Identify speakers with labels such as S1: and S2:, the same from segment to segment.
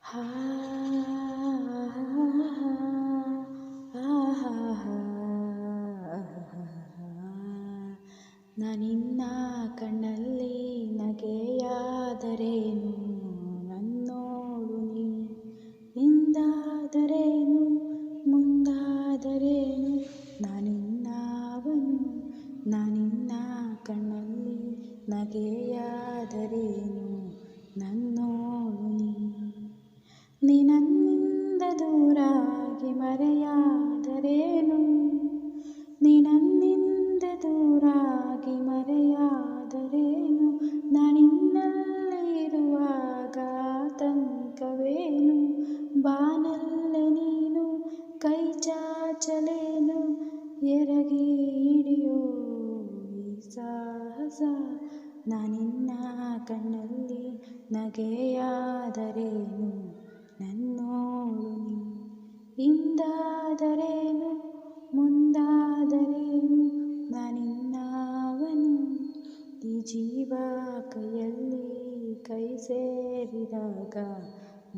S1: ಹಾ ನಾನಿನ್ನ ಕಣ್ಣಲ್ಲಿ ನಗೆಯಾದರೇನು ನನ್ನೋಡು ನೀ ಹಿಂದಾದರೇನು ಮುಂದಾದರೇನು ನಾನಿನ್ನ ಕಣ್ಣಲ್ಲಿ ನಗೆಯಾದರೇನು ನನ್ನೋಡು ನೀ ನನ್ನಿಂದ ದೂರಾಗಿ ಮರೆಯಾದರೇನು ನೀ ನನ್ನಿಂದ ದೂರಾಗಿ ಮರೆಯಾದರೇನು ನಾನಿನ್ನಲ್ಲೇ ಇರುವಾಗ ಆತಂಕವೇನು ಬಾನಲ್ಲೆ ನೀನು ಕೈ ಚಾಚಲೇನು ಎರಗಿ ಹಿಡಿಯೋ ಈ ಸಾಹಸ ನಾನಿನ್ನ ಕಣ್ಣಲ್ಲಿ ನಗೆಯಾದರೇನು ನನ್ನೋಡು ನೀ ಹಿಂದಾದರೇನು ಮುಂದಾದರೇನು ನಾನಿನ್ನವನು ಈ ಜೀವ ಕೈಯಲ್ಲಿ ಕೈ ಸೇರಿದಾಗ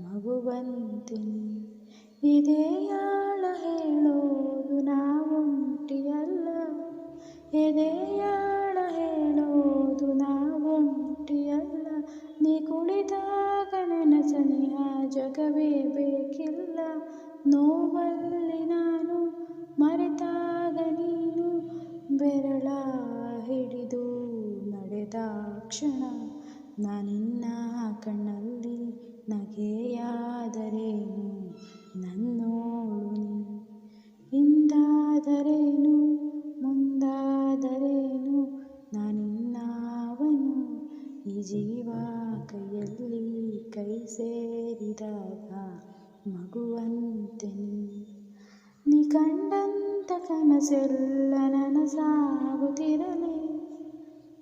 S1: ಮಗುವಂತೆ ನೀ ಎದೆಯಾಳ ಹೇಳೋದು ನಾವೊಂಟಿಯಲ್ಲ ಎದೆಯಾಳ ಹೇಳೋದು ನಾವೊಂಟಿಯಲ್ಲ ನೀ ಕುಳಿತಾಗ ನನ್ನ ಸನಿಹ ಜಗವೇ ಬೇಕಿಲ್ಲ ನೋವಲ್ಲಿ ನಾನು ಮರೆತಾಗ ನೀನು ಬೆರಳ ಹಿಡಿದು ನಡೆದ ಕ್ಷಣ ನಾನಿನ್ನ ಕಣ್ಣಲ್ಲಿ ನಗೆಯಾದರೇನು ನನ್ನೋಡು ನೀ ಹಿಂದಾದರೇನು ಮುಂದಾದರೇನು ನಾನಿನ್ನವನು ಈ ಜೀವ ಕೈಯಲ್ಲಿ ಕೈ ಸೇರಿದಾಗ ಮಗುವಂತೆ ನೀ ಕಂಡಂತ ಕನಸೆಲ್ಲ ನನಸಾಗುತ್ತಿರಲಿ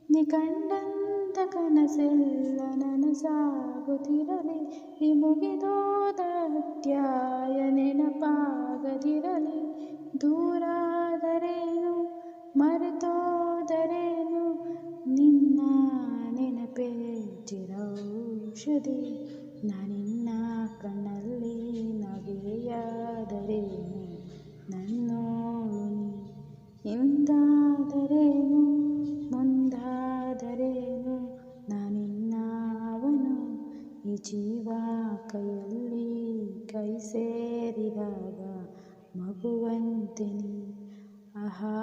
S1: ನೀ ಕಂಡಂತ ಕನಸೆಲ್ಲ ನನಸಾಗುತ್ತಿರಲಿ ಈ ಮುಗಿದೋದ ಅಧ್ಯಾಯ ನೆನಪಾಗದಿರಲಿ ದೂರಾದರೇನು ಮರೆತೋದರೇನು ನಿನ್ನ ನೆನಪೇ ಚಿರೌಷಧಿ ನಾನಿನ್ನ ಕಣ್ಣಲ್ಲಿ ನಗೆಯಾದರೇನು ನನ್ನೋಡು ನೀ ಹಿಂದಾದರೇನು ಮುಂದಾದರೇನು ನಾನಿನ್ನವನು ಈ ಜೀವ ಕೈಯಲ್ಲಿ ಕೈ ಸೇರಿದಾಗ ಮಗುವಂತೆ ನೀ ಆಹಾ